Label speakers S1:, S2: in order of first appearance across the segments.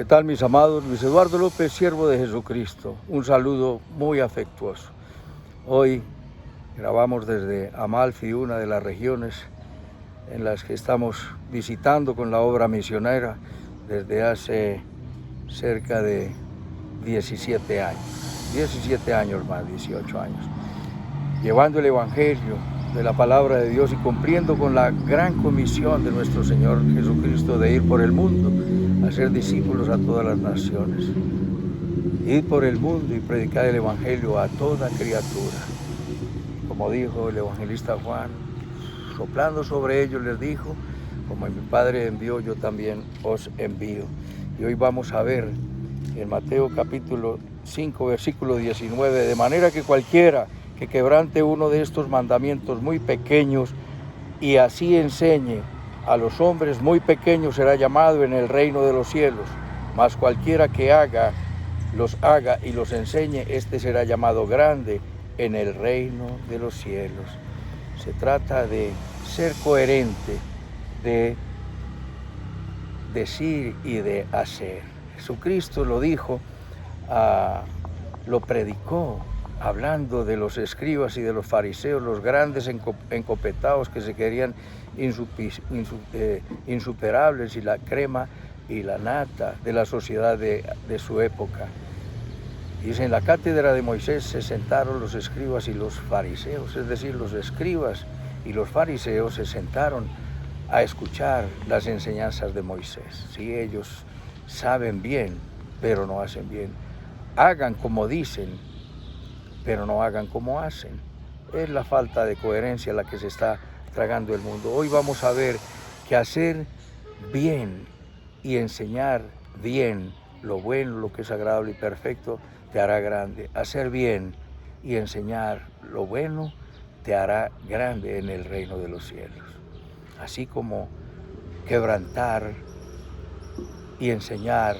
S1: ¿Qué tal, mis amados? Luis Eduardo López, siervo de Jesucristo. Un saludo muy afectuoso. Hoy grabamos desde Amalfi, una de las regiones en las que estamos visitando con la obra misionera desde hace cerca de 17 años. 17 años más, 18 años. Llevando el Evangelio de la palabra de Dios y cumpliendo con la gran comisión de nuestro Señor Jesucristo de ir por el mundo, a ser discípulos a todas las naciones. Ir por el mundo y predicar el Evangelio a toda criatura. Como dijo el evangelista Juan, soplando sobre ellos les dijo, como mi Padre envió, yo también os envío. Y hoy vamos a ver en Mateo capítulo 5, versículo 19, de manera que cualquiera que quebrante uno de estos mandamientos muy pequeños y así enseñe a los hombres muy pequeños será llamado en el reino de los cielos, mas cualquiera que los haga y los enseñe, este será llamado grande en el reino de los cielos. Se trata de ser coherente, de decir y de hacer. Jesucristo lo dijo, lo predicó, hablando de los escribas y de los fariseos, los grandes encopetados que se querían insuperables y la crema y la nata de la sociedad de su época. Dice, en la cátedra de Moisés se sentaron los escribas y los fariseos, es decir, los escribas y los fariseos se sentaron a escuchar las enseñanzas de Moisés. Sí, ellos saben bien, pero no hacen bien. Hagan como dicen, pero no hagan como hacen. Es la falta de coherencia la que se está tragando el mundo. Hoy vamos a ver que hacer bien y enseñar bien lo bueno, lo que es agradable y perfecto, te hará grande. Hacer bien y enseñar lo bueno te hará grande en el reino de los cielos. Así como quebrantar y enseñar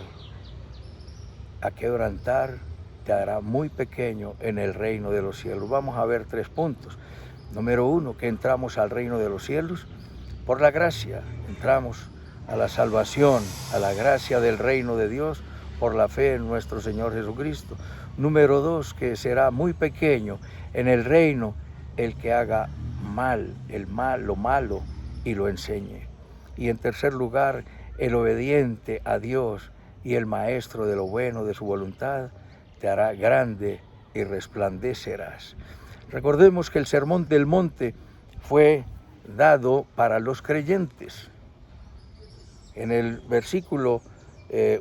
S1: a quebrantar te hará muy pequeño en el reino de los cielos. Vamos a ver 3 puntos. Número 1, que entramos al reino de los cielos por la gracia. Entramos a la salvación, a la gracia del reino de Dios por la fe en nuestro Señor Jesucristo. Número 2, que será muy pequeño en el reino el que haga lo malo y lo enseñe. Y en tercer lugar, el obediente a Dios y el maestro de lo bueno, de su voluntad, te hará grande y resplandecerás. Recordemos que el Sermón del Monte fue dado para los creyentes. En el versículo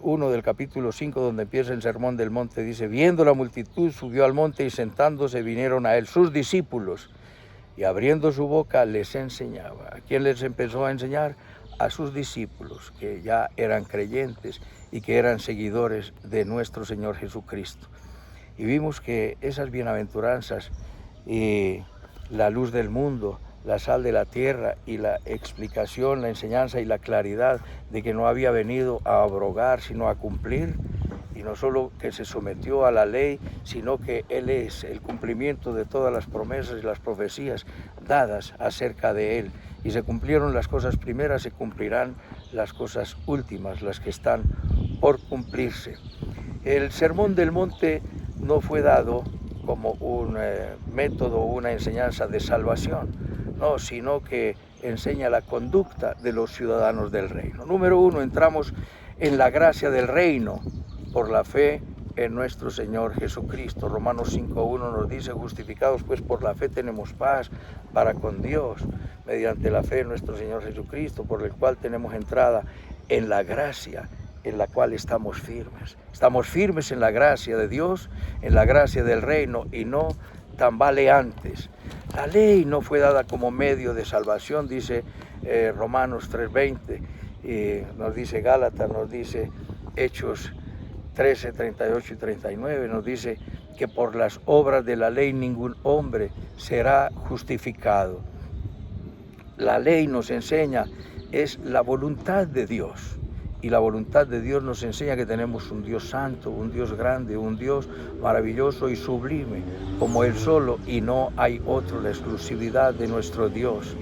S1: 1 del capítulo 5, donde empieza el Sermón del Monte, dice, viendo la multitud, subió al monte y sentándose vinieron a él sus discípulos y abriendo su boca les enseñaba. ¿A quién les empezó a enseñar? A sus discípulos, que ya eran creyentes y que eran seguidores de nuestro Señor Jesucristo. Y vimos que esas bienaventuranzas y la luz del mundo, la sal de la tierra y la explicación, la enseñanza y la claridad de que no había venido a abrogar, sino a cumplir, y no solo que se sometió a la ley, sino que Él es el cumplimiento de todas las promesas y las profecías dadas acerca de Él. Y se cumplieron las cosas primeras, se cumplirán las cosas últimas, las que están por cumplirse. El Sermón del Monte no fue dado como un método, una enseñanza de salvación, no, sino que enseña la conducta de los ciudadanos del reino. Número 1, entramos en la gracia del reino por la fe en nuestro Señor Jesucristo. Romanos 5:1 nos dice, justificados pues por la fe tenemos paz para con Dios, mediante la fe en nuestro Señor Jesucristo, por el cual tenemos entrada en la gracia en la cual estamos firmes. Estamos firmes en la gracia de Dios, en la gracia del reino y no tambaleantes. La ley no fue dada como medio de salvación, dice Romanos 3:20, y nos dice Gálatas, nos dice Hechos 13, 38 y 39, nos dice que por las obras de la ley ningún hombre será justificado. La ley nos enseña, es la voluntad de Dios. Y la voluntad de Dios nos enseña que tenemos un Dios santo, un Dios grande, un Dios maravilloso y sublime, como Él solo, y no hay otro, la exclusividad de nuestro Dios.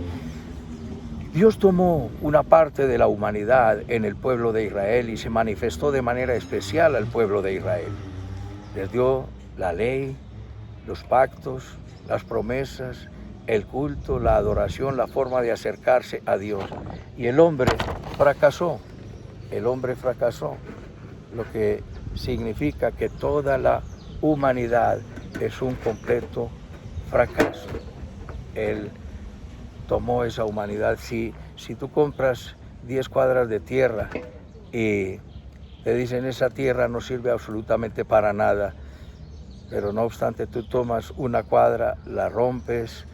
S1: Dios tomó una parte de la humanidad en el pueblo de Israel y se manifestó de manera especial al pueblo de Israel. Les dio la ley, los pactos, las promesas, el culto, la adoración, la forma de acercarse a Dios. Y el hombre fracasó, lo que significa que toda la humanidad es un completo fracaso. Él tomó esa humanidad. Si tú compras 10 cuadras de tierra y te dicen esa tierra no sirve absolutamente para nada, pero no obstante tú tomas una cuadra, la rompes,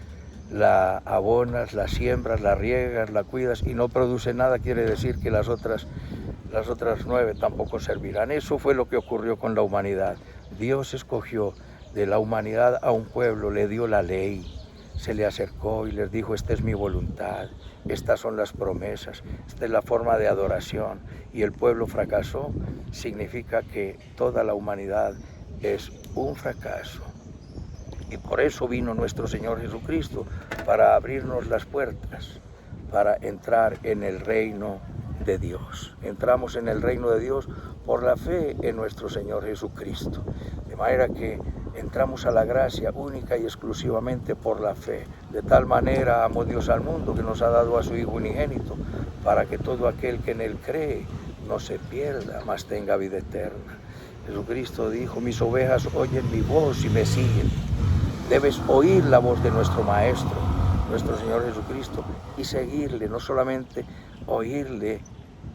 S1: la abonas, la siembras, la riegas, la cuidas y no produce nada, quiere decir que las otras 9 tampoco servirán. Eso fue lo que ocurrió con la humanidad. Dios escogió de la humanidad a un pueblo, le dio la ley, se le acercó y les dijo: esta es mi voluntad, estas son las promesas, esta es la forma de adoración. Y el pueblo fracasó, significa que toda la humanidad es un fracaso. Y por eso vino nuestro Señor Jesucristo, para abrirnos las puertas, para entrar en el reino de Dios. Entramos en el reino de Dios por la fe en nuestro Señor Jesucristo. De manera que entramos a la gracia única y exclusivamente por la fe. De tal manera amó Dios al mundo que nos ha dado a su Hijo unigénito, para que todo aquel que en Él cree no se pierda, mas tenga vida eterna. Jesucristo dijo: mis ovejas oyen mi voz y me siguen. Debes oír la voz de nuestro Maestro, nuestro Señor Jesucristo, y seguirle, no solamente oírle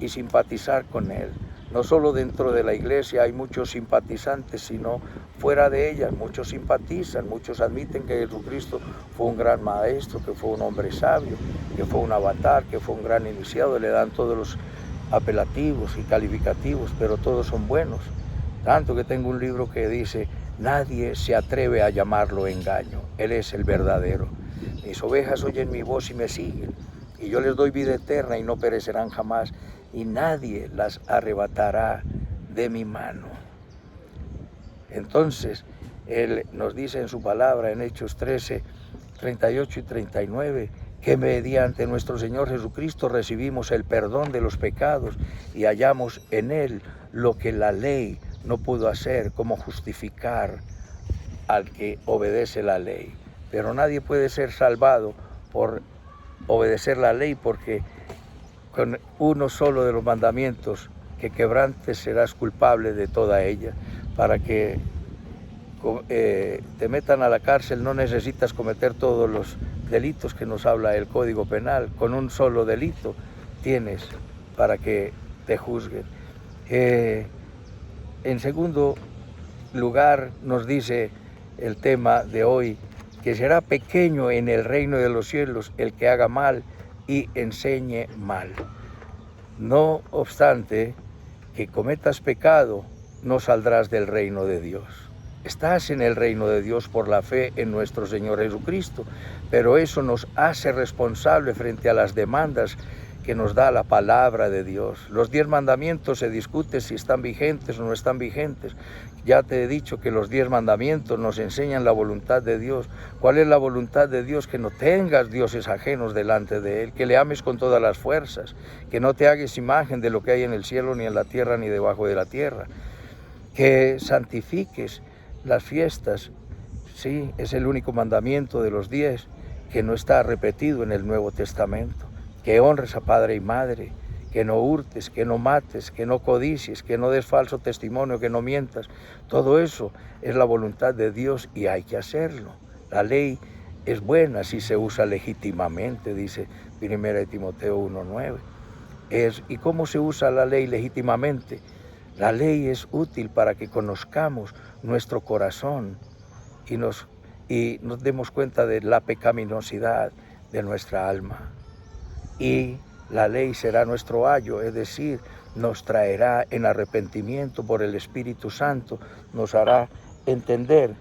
S1: y simpatizar con Él. No solo dentro de la iglesia hay muchos simpatizantes, sino fuera de ella muchos simpatizan, muchos admiten que Jesucristo fue un gran maestro, que fue un hombre sabio, que fue un avatar, que fue un gran iniciado, le dan todos los apelativos y calificativos, pero todos son buenos. Tanto que tengo un libro que dice: nadie se atreve a llamarlo engaño, Él es el verdadero. Mis ovejas oyen mi voz y me siguen, y yo les doy vida eterna y no perecerán jamás, y nadie las arrebatará de mi mano. Entonces, Él nos dice en su palabra, en Hechos 13, 38 y 39, que mediante nuestro Señor Jesucristo recibimos el perdón de los pecados y hallamos en Él lo que la ley no pudo hacer, como justificar al que obedece la ley. Pero nadie puede ser salvado por obedecer la ley, porque con uno solo de los mandamientos que quebrantes serás culpable de toda ella. Para que te metan a la cárcel no necesitas cometer todos los delitos que nos habla el Código Penal. Con un solo delito tienes para que te juzguen. En segundo lugar, nos dice el tema de hoy, que será pequeño en el reino de los cielos el que haga mal y enseñe mal. No obstante que cometas pecado, no saldrás del reino de Dios. Estás en el reino de Dios por la fe en nuestro Señor Jesucristo, pero eso nos hace responsable frente a las demandas que nos da la palabra de Dios. Los 10 mandamientos se discute si están vigentes o no están vigentes. Ya te he dicho que los 10 mandamientos nos enseñan la voluntad de Dios. ¿Cuál es la voluntad de Dios? Que no tengas dioses ajenos delante de Él, que le ames con todas las fuerzas, que no te hagas imagen de lo que hay en el cielo, ni en la tierra, ni debajo de la tierra, que santifiques las fiestas. Sí, es el único mandamiento de los 10 que no está repetido en el Nuevo Testamento. Que honres a padre y madre, que no hurtes, que no mates, que no codicies, que no des falso testimonio, que no mientas. Todo eso es la voluntad de Dios y hay que hacerlo. La ley es buena si se usa legítimamente, dice 1 Timoteo 1:9. ¿Y cómo se usa la ley legítimamente? La ley es útil para que conozcamos nuestro corazón y nos demos cuenta de la pecaminosidad de nuestra alma. Y la ley será nuestro ayo, es decir, nos traerá en arrepentimiento por el Espíritu Santo, nos hará entender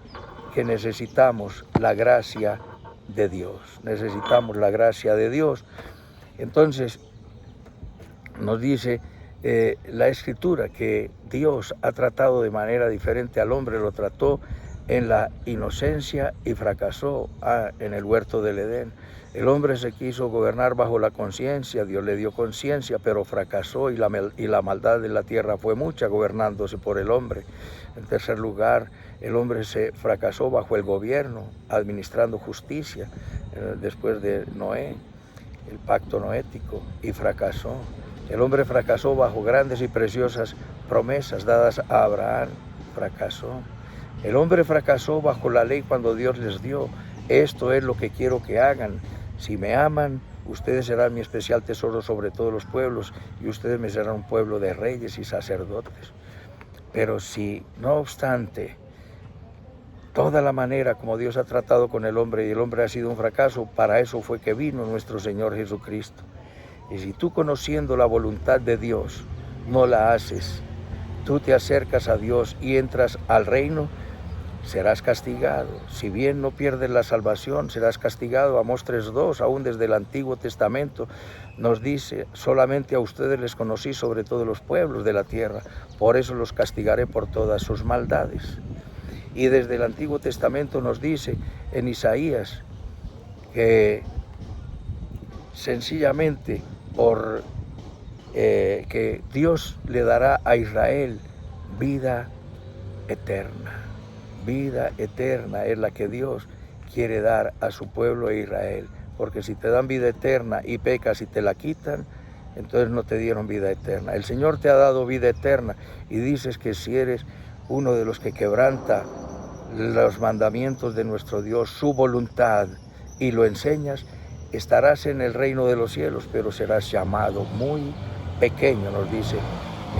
S1: que necesitamos la gracia de Dios, necesitamos la gracia de Dios. Entonces, nos dice la Escritura que Dios ha tratado de manera diferente al hombre, lo trató en la inocencia y fracasó en el huerto del Edén. El hombre se quiso gobernar bajo la conciencia, Dios le dio conciencia, pero fracasó y la maldad de la tierra fue mucha gobernándose por el hombre. En tercer lugar, el hombre se fracasó bajo el gobierno, administrando justicia, después de Noé, el pacto noético, y fracasó. El hombre fracasó bajo grandes y preciosas promesas dadas a Abraham, fracasó. El hombre fracasó bajo la ley cuando Dios les dio: esto es lo que quiero que hagan. Si me aman, ustedes serán mi especial tesoro sobre todos los pueblos, y ustedes me serán un pueblo de reyes y sacerdotes. Pero si, no obstante, toda la manera como Dios ha tratado con el hombre y el hombre ha sido un fracaso, para eso fue que vino nuestro Señor Jesucristo. Y si tú, conociendo la voluntad de Dios, no la haces, tú te acercas a Dios y entras al reino, serás castigado. Si bien no pierdes la salvación, serás castigado. Amós 3:2, aún desde el Antiguo Testamento, nos dice: solamente a ustedes les conocí sobre todos los pueblos de la tierra, por eso los castigaré por todas sus maldades. Y desde el Antiguo Testamento nos dice en Isaías que sencillamente que Dios le dará a Israel vida eterna. Vida eterna es la que Dios quiere dar a su pueblo de Israel, porque si te dan vida eterna y pecas y te la quitan, entonces no te dieron vida eterna. El Señor te ha dado vida eterna y dices que si eres uno de los que quebranta los mandamientos de nuestro Dios, su voluntad, y lo enseñas, estarás en el reino de los cielos, pero serás llamado muy pequeño, nos dice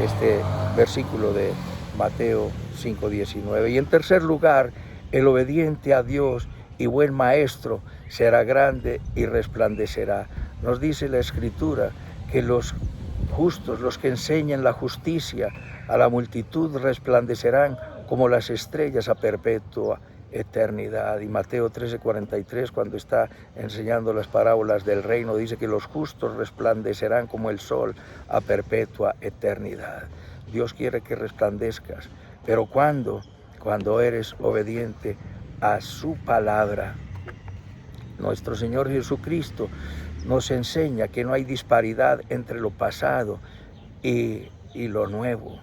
S1: este versículo de Mateo 5:19. Y en tercer lugar, el obediente a Dios y buen maestro será grande y resplandecerá. Nos dice la Escritura que los justos, los que enseñan la justicia a la multitud, resplandecerán como las estrellas a perpetua eternidad. Y Mateo 13:43, cuando está enseñando las parábolas del reino, dice que los justos resplandecerán como el sol a perpetua eternidad. Dios quiere que resplandezcas, pero cuando eres obediente a su palabra. Nuestro Señor Jesucristo nos enseña que no hay disparidad entre lo pasado y lo nuevo.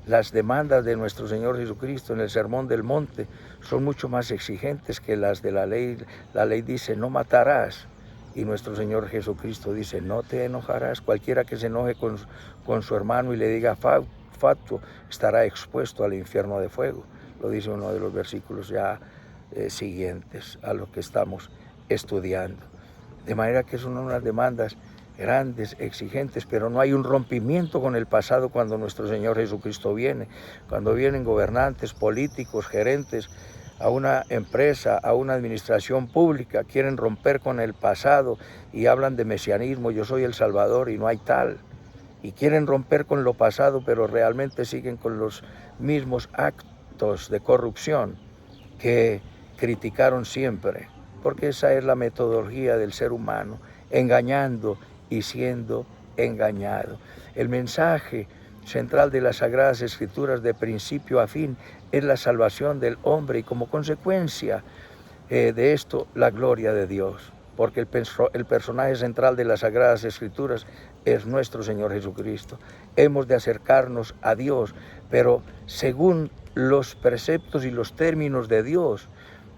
S1: Las demandas de nuestro Señor Jesucristo en el Sermón del Monte son mucho más exigentes que las de la ley. La ley dice: no matarás, y nuestro Señor Jesucristo dice: no te enojarás. Cualquiera que se enoje con su hermano y le diga fatuo estará expuesto al infierno de fuego. Lo dice uno de los versículos ya siguientes a lo que estamos estudiando. De manera que son unas demandas grandes, exigentes, pero no hay un rompimiento con el pasado cuando nuestro Señor Jesucristo viene. Cuando vienen gobernantes, políticos, gerentes a una empresa, a una administración pública, quieren romper con el pasado y hablan de mesianismo: yo soy el Salvador, y no hay tal. Y quieren romper con lo pasado, pero realmente siguen con los mismos actos de corrupción que criticaron siempre, porque esa es la metodología del ser humano, engañando y siendo engañado. El mensaje central de las Sagradas Escrituras, de principio a fin, es la salvación del hombre, y como consecuencia de esto, la gloria de Dios, porque el personaje central de las Sagradas Escrituras es nuestro Señor Jesucristo. Hemos de acercarnos a Dios, pero según los preceptos y los términos de Dios.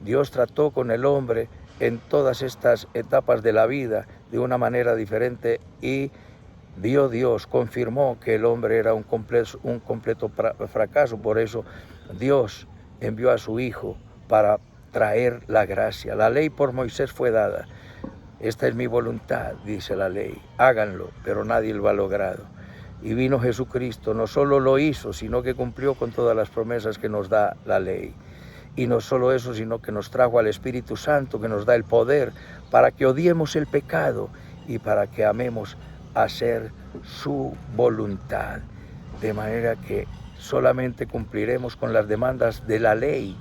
S1: Dios trató con el hombre en todas estas etapas de la vida de una manera diferente, y Dios confirmó que el hombre era un completo fracaso. Por eso Dios envió a su Hijo para traer la gracia. La ley por Moisés fue dada. Esta es mi voluntad, dice la ley, háganlo, pero nadie lo ha logrado. Y vino Jesucristo, no solo lo hizo, sino que cumplió con todas las promesas que nos da la ley. Y no solo eso, sino que nos trajo al Espíritu Santo, que nos da el poder para que odiemos el pecado y para que amemos hacer su voluntad. De manera que solamente cumpliremos con las demandas de la ley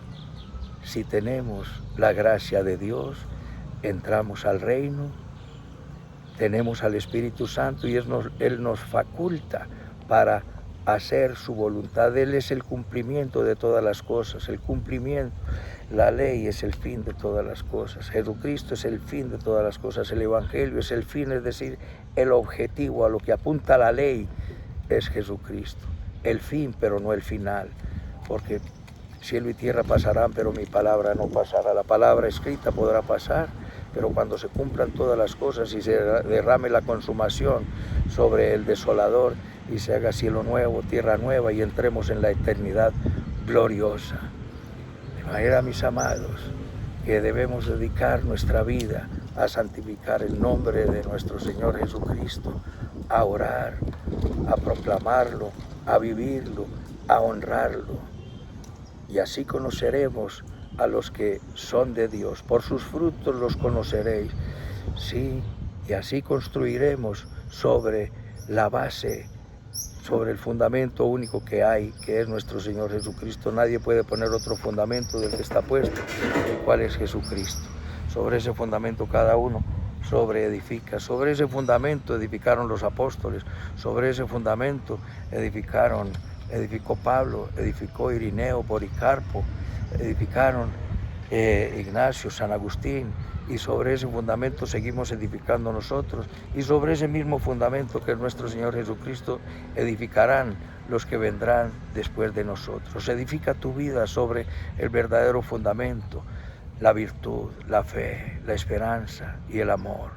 S1: si tenemos la gracia de Dios. Entramos al reino, tenemos al Espíritu Santo, y Él nos faculta para hacer su voluntad. Él es el cumplimiento de todas las cosas, el cumplimiento. La ley es el fin de todas las cosas. Jesucristo es el fin de todas las cosas. El Evangelio es el fin, es decir, el objetivo, a lo que apunta la ley es Jesucristo. El fin, pero no el final. Porque cielo y tierra pasarán, pero mi palabra no pasará. La palabra escrita podrá pasar, pero cuando se cumplan todas las cosas y se derrame la consumación sobre el desolador y se haga cielo nuevo, tierra nueva y entremos en la eternidad gloriosa. De manera, mis amados, que debemos dedicar nuestra vida a santificar el nombre de nuestro Señor Jesucristo, a orar, a proclamarlo, a vivirlo, a honrarlo. Y así conoceremos a los que son de Dios. Por sus frutos los conoceréis. Sí, y así construiremos sobre la base, sobre el fundamento único que hay, que es nuestro Señor Jesucristo. Nadie puede poner otro fundamento del que está puesto, el cual es Jesucristo. Sobre ese fundamento cada uno edifica. Sobre ese fundamento edificaron los apóstoles. Sobre ese fundamento edificó Pablo, edificó Irineo, Policarpo, edificaron Ignacio, San Agustín, y sobre ese fundamento seguimos edificando nosotros, y sobre ese mismo fundamento que es nuestro Señor Jesucristo edificarán los que vendrán después de nosotros. Edifica tu vida sobre el verdadero fundamento, la virtud, la fe, la esperanza y el amor,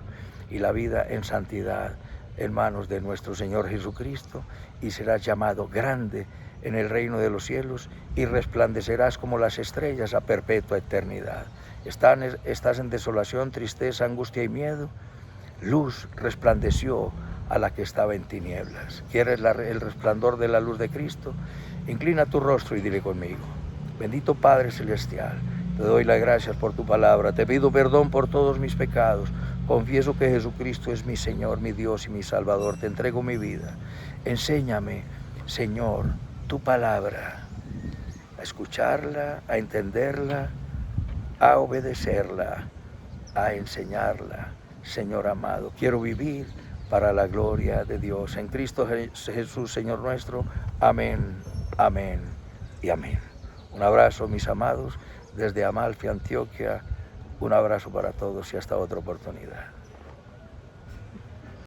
S1: y la vida en santidad en manos de nuestro Señor Jesucristo, y serás llamado grande en el reino de los cielos y resplandecerás como las estrellas a perpetua eternidad. Estás en desolación, tristeza, angustia y miedo. Luz resplandeció a la que estaba en tinieblas. ¿Quieres el resplandor de la luz de Cristo? Inclina tu rostro y dile conmigo: bendito Padre Celestial, te doy las gracias por tu palabra, te pido perdón por todos mis pecados, confieso que Jesucristo es mi Señor, mi Dios y mi Salvador, te entrego mi vida. Enséñame, Señor, tu palabra, a escucharla, a entenderla, a obedecerla, a enseñarla. Señor amado, quiero vivir para la gloria de Dios. En Cristo Jesús, Señor nuestro. Amén, amén y amén. Un abrazo, mis amados, desde Amalfi, Antioquia. Un abrazo para todos y hasta otra oportunidad.